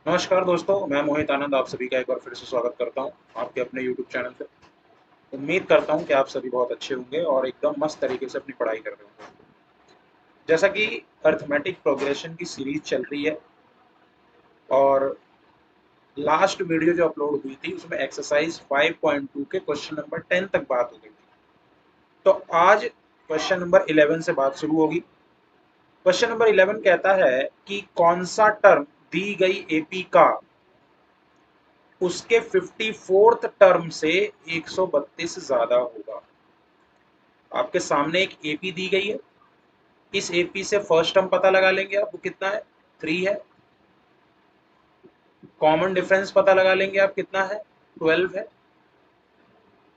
नमस्कार दोस्तों, मैं मोहित आनंद आप सभी का एक बार फिर से स्वागत करता हूं आपके अपने YouTube चैनल पे। उम्मीद करता हूं कि आप सभी बहुत अच्छे होंगे और एकदम मस्त तरीके से अपनी पढ़ाई कर रहे होंगे। जैसा कि अर्थमेटिक प्रोग्रेशन की सीरीज चल रही है और लास्ट वीडियो जो अपलोड हुई थी उसमें एक्सरसाइज 5.2 के क्वेश्चन नंबर 10 तक बात हो गई थी। तो आज क्वेश्चन नंबर 11 से बात शुरू होगी। क्वेश्चन नंबर 11 कहता है कि कौन सा टर्म दी गई एपी का उसके 54th टर्म से 132 ज्यादा होगा। आपके सामने एक एपी दी गई है। इस एपी से फर्स्ट टर्म पता लगा लेंगे आप, वो कितना है, 3 है। कॉमन डिफरेंस पता लगा लेंगे आप, कितना है, 12 है।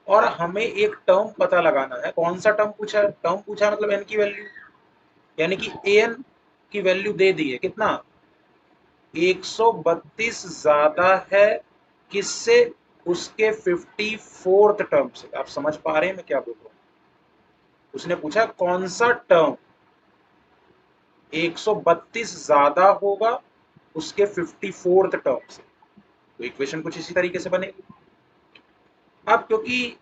और हमें एक टर्म पता लगाना है। कौन सा टर्म पूछा है? टर्म पूछा मतलब एन की वैल्यू, यानी कि एन की वैल्यू दे दी है। कितना, 132 ज्यादा है। किससे? उसके 54th टर्म से। आप समझ पा रहे हैं मैं क्या बोल रहा हूँ? उसने पूछा कौन सा टर्म 132 ज्यादा होगा उसके 54th टर्म से। तो इक्वेशन कुछ इसी तरीके से बनेगी। अब क्योंकि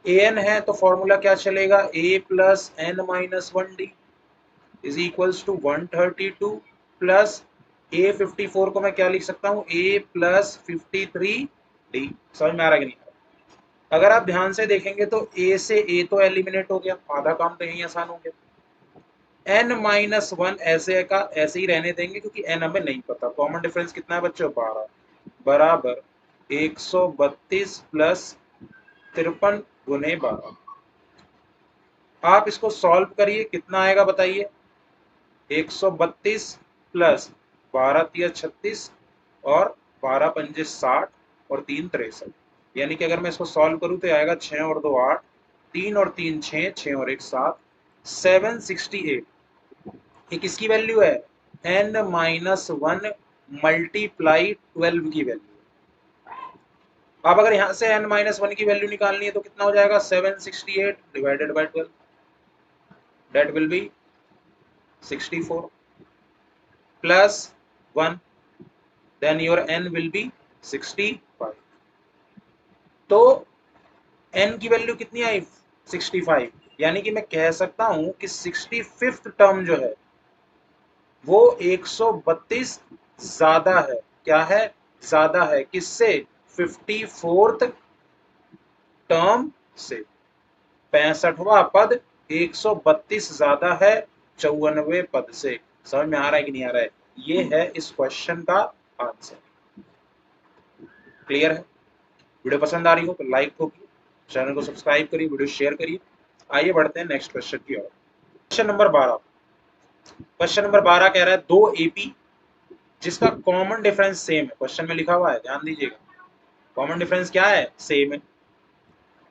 ए एन है तो फॉर्मूला क्या चलेगा, A plus N minus one D is equals to 132 plus A 54 को मैं क्या लिख सकता हूँ, ए प्लस 53 डी। समझ में आ रहा है कि नहीं आ रहा? अगर आप ध्यान से देखेंगे तो ए से ए तो एलिमिनेट हो गया, आधा काम तो यही आसान हो गया। एन माइनस वन ऐसे का ऐसे ही रहने देंगे क्योंकि एन हमें नहीं पता। कॉमन डिफरेंस कितना है बच्चों, 12 बराबर 132 प्लस 53 गुने 12। आप इसको सॉल्व करिए, कितना आएगा बताइए। 132 प्लस 12 तिया 36 और 12 पंजे 60 और 3 63। यानी कि अगर मैं इसको सॉल्व करूं तो आएगा 6 और 2 8, 3 और 3 6, 6 और 1 7, 768। ये किसकी वैल्यू है, एन माइनस वन मल्टीप्लाई 12 की वैल्यू। अब अगर यहां से एन माइनस वन की वैल्यू निकालनी है तो कितना हो जाएगा, 768 divided by 12, that will be 64 plus 1, then your n will be 65। तो एन की वैल्यू कितनी आई, 65। यानी कि मैं कह सकता हूं कि 65th टर्म जो है वो 132 ज्यादा है। क्या है, ज्यादा है। किससे? 54th टर्म से। 65वां पद 132 ज्यादा है 94 पद से। समझ में आ रहा है कि नहीं आ रहा है? ये है इस क्वेश्चन का आंसर। क्लियर है? वीडियो पसंद आ रही हो तो लाइक ठोकिए, चैनल को सब्सक्राइब करिए, वीडियो शेयर करिए। आइए बढ़ते हैं नेक्स्ट क्वेश्चन की ओर। Question number 12। क्वेश्चन नंबर 12 कह रहा है दो एपी जिसका कॉमन डिफरेंस सेम है। क्वेश्चन में लिखा हुआ है, ध्यान दीजिएगा। कॉमन डिफरेंस क्या है, सेम है।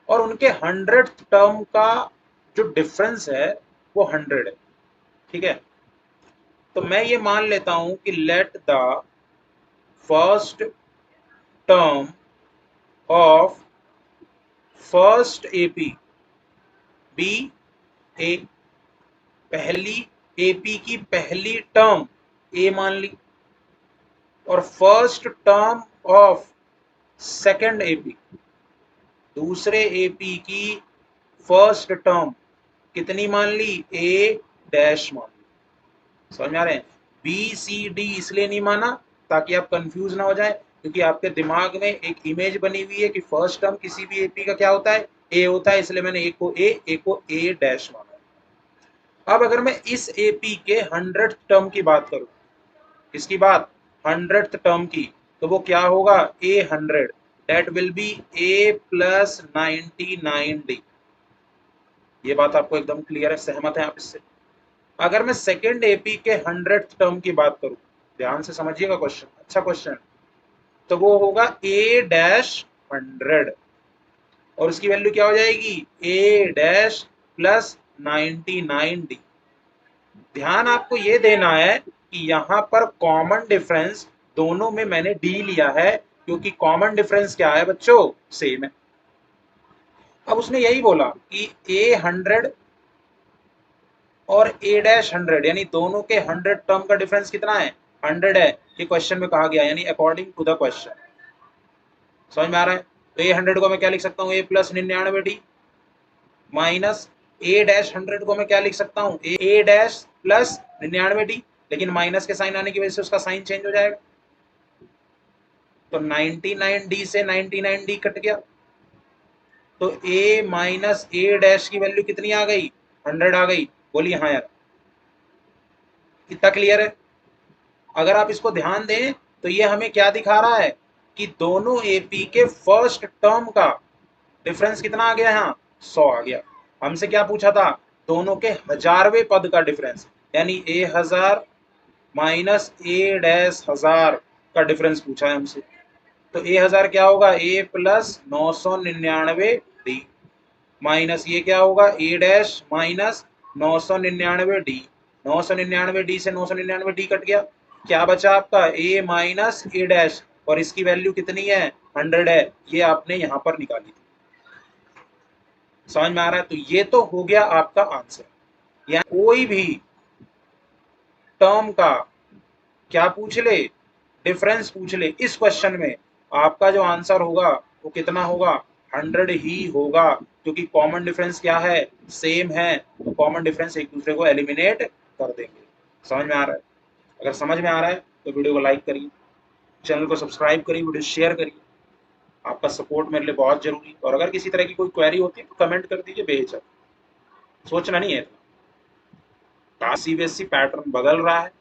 और उनके 100th टर्म का जो डिफरेंस है वो 100 है। ठीक है, तो मैं ये मान लेता हूं कि let the first term of first AP be A. पहली एपी की पहली टर्म ए मान ली, और first term of second AP, दूसरे एपी की फर्स्ट टर्म कितनी मान ली, ए डैश मान ली। समझ में आ रहे हैं? बी सी डी इसलिए नहीं माना ताकि आप कंफ्यूज ना हो जाए, क्योंकि आपके दिमाग में एक इमेज बनी हुई है कि फर्स्ट टर्म किसी भी एपी का क्या होता है, ए होता है, इसलिए मैंने ए को ए डैश माना। अब अगर मैं इस एपी के 100th टर्म की बात करूं, किसकी बात, 100th टर्म की, तो वो क्या होगा, ए 100, that will B A plus 99 D. ये बात आपको एकदम क्लियर है, सहमत है आप इससे? अगर मैं सेकेंड एपी के 100th टर्म की बात करूं, ध्यान से समझिएगा क्वेश्चन, अच्छा क्वेश्चन, तो वो होगा ए डैश 100 और उसकी वैल्यू क्या हो जाएगी, ए डैश प्लस 99 डी। ध्यान आपको ये देना है कि यहाँ पर कॉमन डिफरेंस दोनों में मैंने डी लिया है, क्योंकि कॉमन डिफरेंस क्या है बच्चों, सेम है। अब उसने यही बोला कि ए 100 और ए डैश 100, यानी दोनों के 100 टर्म का डिफरेंस कितना है, 100 है, ये क्वेश्चन में कहा गया, यानी अकॉर्डिंग टू द क्वेश्चन। समझ में आ रहा है? तो ये 100 को मैं क्या लिख सकता हूँ, ए प्लस 99 डी माइनस ए डैश 100 को मैं क्या लिख सकता हूँ, ए डैश प्लस 99 डी, लेकिन माइनस के साइन आने की वजह से उसका साइन चेंज हो जाएगा। तो 99 डी से 99 डी कट गया, तो ए माइनस ए डैश की वैल्यू कितनी आ गई, 100 आ गई। बोलिए हाँ यार, कितना क्लियर है? अगर आप इसको ध्यान दें तो ये हमें क्या दिखा रहा है कि दोनों एपी के फर्स्ट टर्म का डिफरेंस कितना आ गया, यहाँ 100 आ गया। हमसे क्या पूछा था, दोनों के हजारवें पद का डिफरेंस, यानी ए 1000 माइनस ए डैश 1000 का डिफरेंस पूछा है हमसे। तो ए 1000 क्या होगा, ए प्लस 999 डी माइनस ये क्या होगा, ए डैश माइनस 999 डी, 999 डी से 999 डी कट गया, क्या बचा आपका, ए माइनस ए डैश, और इसकी वैल्यू कितनी है, 100 है, ये आपने यहां पर निकाली थी। समझ में आ रहा है? तो ये तो हो गया आपका आंसर। या कोई भी टर्म का क्या पूछ ले, डिफरेंस पूछ ले, इस क्वेश्चन में आपका जो आंसर होगा वो कितना होगा, 100 ही होगा, क्योंकि कॉमन डिफरेंस क्या है, सेम है, तो कॉमन डिफरेंस एक दूसरे को एलिमिनेट कर देंगे। समझ में आ रहा है? अगर समझ में आ रहा है तो वीडियो को लाइक करिए, चैनल को सब्सक्राइब करिए, वीडियो शेयर करिए, आपका सपोर्ट मेरे लिए बहुत जरूरी है। और अगर किसी तरह की कोई क्वेरी होती है तो कमेंट कर दीजिए बेहिचक, सोचना नहीं है। सीबीएसई पैटर्न बदल रहा है,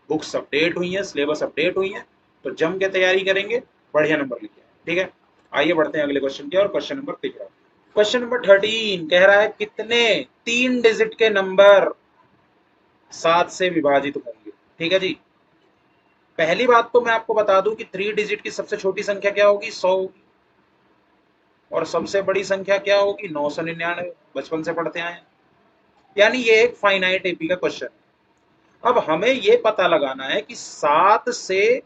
बुक्स अपडेट हुई हैं, सिलेबस अपडेट हुई हैं, तो जम के तैयारी करेंगे, बढ़िया नंबर लेके आए। ठीक है, आइए बढ़ते हैं अगले क्वेश्चन की और क्वेश्चन नंबर 13। क्वेश्चन नंबर 13 कह रहा है कितने 3 डिजिट के नंबर 7 से विभाजित होंगे। ठीक है जी, पहली बात तो मैं आपको बता दूं कि 3 डिजिट की सबसे छोटी संख्या क्या होगी, 100 होगी, और सबसे बड़ी संख्या क्या होगी, 999, बचपन से पढ़ते आए हैं। यानी ये एक फाइनाइट एपी का क्वेश्चन है। अब हमें ये पता लगाना है कि 7 से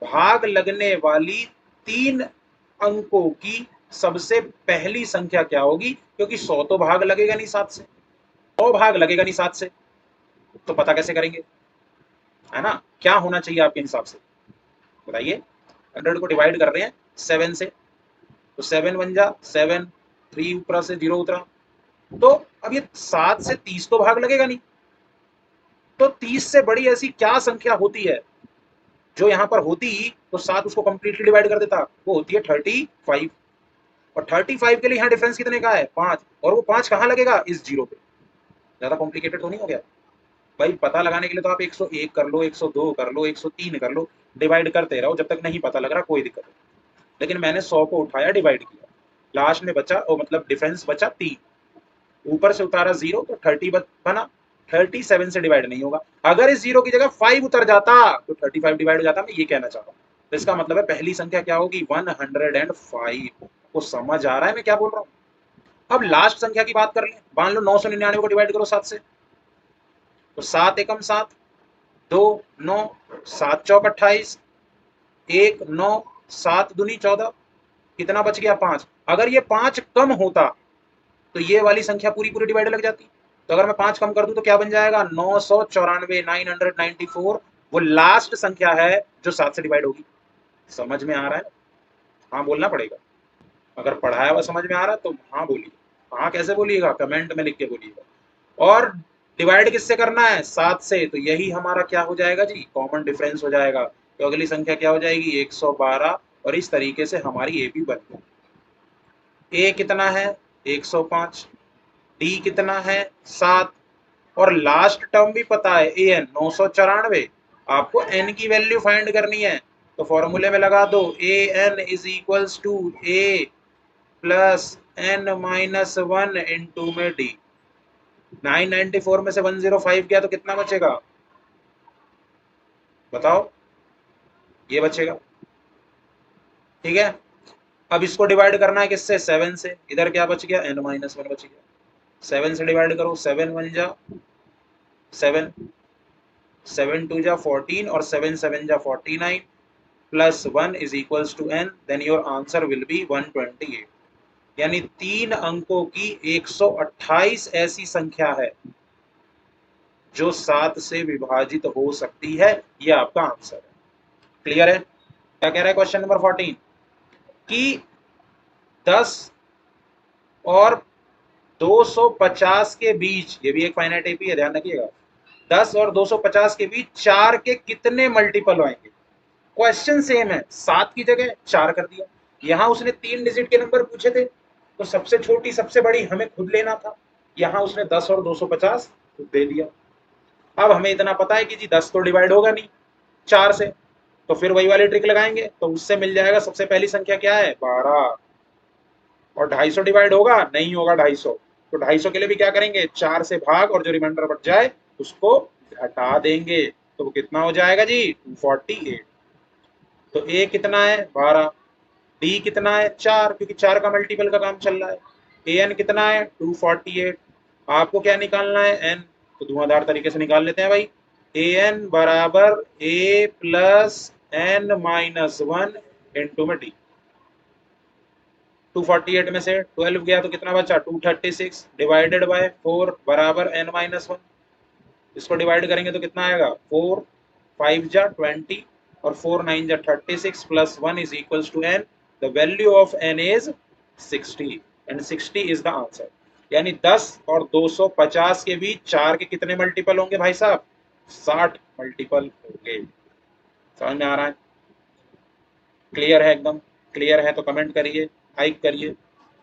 भाग लगने वाली 3 अंकों की सबसे पहली संख्या क्या होगी, क्योंकि 100 तो भाग लगेगा नहीं 7 से, 100 भाग लगेगा नहीं 7 से, तो पता कैसे करेंगे, है ना? क्या होना चाहिए आपके हिसाब से, बताइए। 100 को डिवाइड कर रहे हैं 7 से, तो 7 बन जा 7, 3 ऊपर से 0 उतरा, तो अब ये 7 से 30 तो भाग लगेगा नहीं, तो 30 से बड़ी ऐसी क्या संख्या होती है जो यहाँ पर होती तो 7 उसको कंप्लीटली डिवाइड कर देता, वो होती है 35। और 35 के लिए यहाँ डिफरेंस कितने का है, 5, और वो 5 कहाँ लगेगा, इस 0 पे। ज्यादा कॉम्प्लिकेटेड तो नहीं हो गया भाई? पता लगाने के लिए तो आप 101 कर लो, 102 कर लो, 103 कर लो, डिवाइड करते रहो जब तक नहीं पता लग रहा, कोई दिक्कत नहीं। लेकिन मैंने 100 को उठाया, डिवाइड किया, लास्ट में बचा, मतलब डिफरेंस बचा 3, ऊपर से उतारा 0, तो 30 बना, 37 से डिवाइड नहीं होगा। अगर इस 0 की जगह 5 उतर जाता तो 35 डिवाइड हो जाता, मैं ये कहना चाह रहा हूँ। तो इसका मतलब है पहली संख्या क्या होगी, 105। को समझ आ रहा है मैं क्या बोल रहा हूँ? अब लास्ट संख्या की बात कर लें, मान लो 999 को डिवाइड करो 7 से, तो 7 एकम 7, 2 9, 7 चौक 28, 1 9, 7 दूनी 14, कितना बच गया, 5। अगर ये 5 कम होता तो ये वाली संख्या पूरी पूरी डिवाइड लग जाती। तो अगर मैं 5 कम कर दूं तो क्या बन जाएगा, 994, 994, वो लास्ट संख्या है जो 7 से डिवाइड होगी। समझ में आ रहा है? हाँ बोलना पड़ेगा। अगर पढ़ाया हुआ समझ में आ रहा है तो हाँ बोलिए, हाँ कैसे बोलिएगा, कमेंट में लिख के बोलिएगा। और डिवाइड किससे करना है, 7 से, तो यही हमारा क्या हो जाएगा जी, कॉमन डिफरेंस हो जाएगा। तो अगली संख्या क्या हो जाएगी, 112, और इस तरीके से हमारी ए भी बन गई। ए कितना है, 105, डी कितना है, 7, और लास्ट टर्म भी पता है, ए एन 994। आपको एन की वैल्यू फाइंड करनी है, तो फॉर्मूले में लगा दो, A N is equals to A plus N minus 1 into में डी। 994 में से 105 गया तो कितना बचेगा, बताओ, ये बचेगा। ठीक है, अब इसको डिवाइड करना है किससे, 7 से, इधर क्या बच गया, n माइनस 1 बच गया। 7 से डिवाइड करो, 7 1 जा 7, 7 2 जा 14, और 7 7 जा 49, plus 1 is equals to n, then your answer will be 128। यानी 3 अंकों की 128 ऐसी संख्या है जो 7 से विभाजित हो सकती है। ये आपका आंसर है। क्लियर है? क्या कह रहा है क्वेश्चन नंबर 14 कि 10 और 250 के बीच, ये भी एक फाइनाइट एपी है, ध्यान रखिएगा, 10 और 250 के बीच 4 के कितने मल्टीपल आएंगे। क्वेश्चन सेम है, 7 की जगह 4 कर दिया। यहां उसने 3 डिजिट के नंबर पूछे थे, तो सबसे छोटी सबसे बड़ी हमें खुद लेना था। यहां उसने 10 और 250 खुद दे दिया। अब हमें इतना पता है कि जी 10 तो डिवाइड होगा नहीं 4 से, तो फिर वही वाली ट्रिक लगाएंगे, तो उससे मिल जाएगा सबसे पहली संख्या क्या है 12, और 250 डिवाइड होगा नहीं होगा 250, तो 250 के लिए भी क्या करेंगे 4 से भाग, और जो रिमाइंडर बच जाए उसको घटा देंगे, तो वो कितना हो जाएगा जी 248। तो ए कितना है 12, डी कितना है 4, क्योंकि 4 का मल्टीपल का काम चल रहा है। ए एन कितना है 248। आपको क्या निकालना है एन, तो धुआंधार तरीके से निकाल लेते हैं भाई। ए एन बराबर ए प्लस एन माइनस 1 इंटू में डी। 248 में से 12 गया तो कितना बचा 236 डिवाइडेड बाय 4 बराबर n माइनस 1। इसको डिवाइड करेंगे तो कितना आएगा 4 5 जा 20 और 4 9 जा 36 plus 1 is equals to n। The value of n is 60 and 60 is the answer. यानी 10 और 250 के बीच 4 के कितने मल्टीपल होंगे भाई साहब 60 मल्टीपल होंगे। समझ में आ रहा है? क्लियर है? एकदम क्लियर है तो कमेंट करिए, लाइक करिए।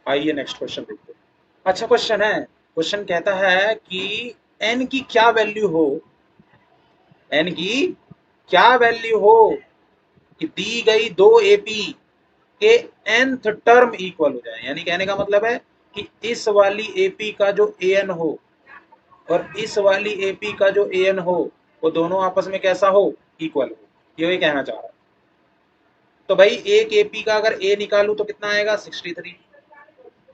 आइए नेक्स्ट क्वेश्चन देखते हैं। अच्छा क्वेश्चन है, क्वेश्चन कहता है कि n की क्या वैल्यू हो, n की क्या वैल्यू हो कि दी गई दो एपी के nth टर्म इक्वल हो जाए। यानी कहने का मतलब है कि इस वाली एपी का जो an हो और इस वाली एपी का जो an हो वो दोनों आपस में कैसा हो इक्वल हो, ये कहना चाह रहा है। तो भाई एक एपी का अगर a निकालू तो कितना आएगा 63,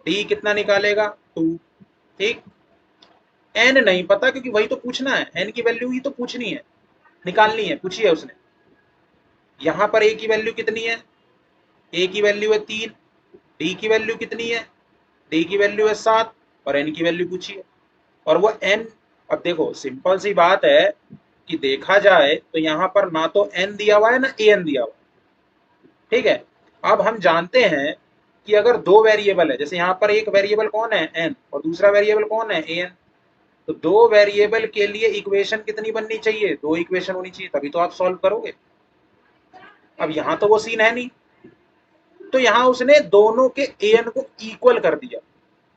डी कितना निकालेगा 2, ठीक। एन नहीं पता क्योंकि वही तो पूछना है, एन की वैल्यू ही तो पूछनी है, निकालनी है, पूछी है उसने। यहां पर ए की वैल्यू कितनी है, ए की वैल्यू है 3, डी की वैल्यू कितनी है, डी की वैल्यू है 7 और एन की वैल्यू पूछी है। और वो एन, अब देखो सिंपल सी बात है कि देखा जाए तो यहां पर ना तो एन दिया हुआ है ना ए एन दिया हुआ है, ठीक है। अब हम जानते हैं कि अगर दो वेरिएबल है, जैसे यहाँ पर एक वेरिएबल कौन है एन और दूसरा वेरिएबल कौन है ए एन, तो दो वेरिएबल के लिए इक्वेशन कितनी बननी चाहिए, दो इक्वेशन होनी चाहिए, तभी तो आप सॉल्व करोगे। अब यहां तो वो सीन है नहीं, तो यहां उसने दोनों के एन को इक्वल कर दिया,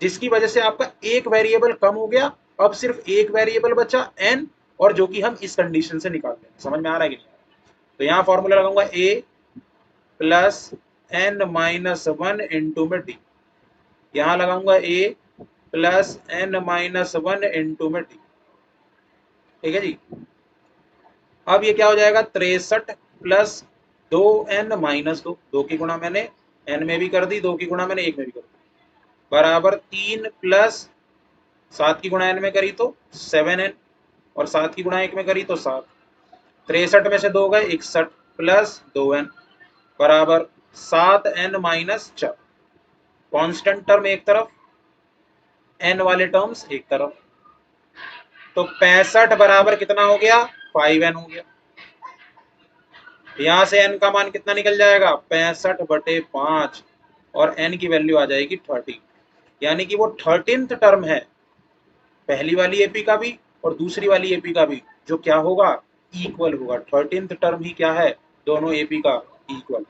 जिसकी वजह से आपका एक वेरिएबल कम हो गया। अब सिर्फ एक वेरिएबल बचा एन, और जो कि हम इस कंडीशन से निकालते हैं। समझ में आ रहा है कि नहीं? तो यहाँ फॉर्मूला लगाऊंगा ए प्लस एन माइनस 1 इंटू में डी, यहां लगाऊंगा ए प्लस एन माइनस 1 इंटू में डी, ठीक है जी। अब ये क्या हो जाएगा 63 प्लस 2n माइनस 2, 2 की गुणा मैंने n में भी कर दी, 2 की गुणा मैंने 1 में भी कर दी, बराबर 3 प्लस 7 की गुणा n में करी तो 7n और 7 की गुणा 1 में करी तो 7। 63 में से 2 गए 61 प्लस 2n बराबर 7n माइनस 4। कॉन्स्टेंट टर्म एक तरफ, n वाले टर्म्स एक तरफ, तो 65 बराबर कितना हो गया 5n हो गया। यहां से n का मान कितना निकल जाएगा 65/5 और n की वैल्यू आ जाएगी 30। यानी कि वो 13th टर्म है, पहली वाली एपी का भी और दूसरी वाली एपी का भी, जो क्या होगा इक्वल होगा। 13th टर्म ही क्या है दोनों एपी का इक्वल।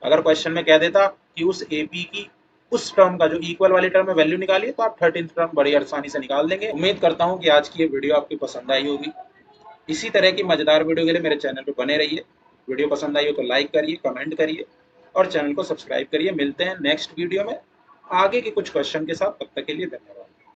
अगर क्वेश्चन में कह देता कि उस एपी की उस टर्म का जो इक्वल वाली टर्म में वैल्यू निकालिए, तो आप 13th टर्म बड़ी आसानी से निकाल देंगे। उम्मीद करता हूं कि आज की ये वीडियो आपकी पसंद आई होगी। इसी तरह की मजेदार वीडियो के लिए मेरे चैनल पर बने रहिए। वीडियो पसंद आई हो तो लाइक करिए, कमेंट करिए और चैनल को सब्सक्राइब करिए। मिलते हैं नेक्स्ट वीडियो में आगे के कुछ क्वेश्चन के साथ, तब तक के लिए धन्यवाद।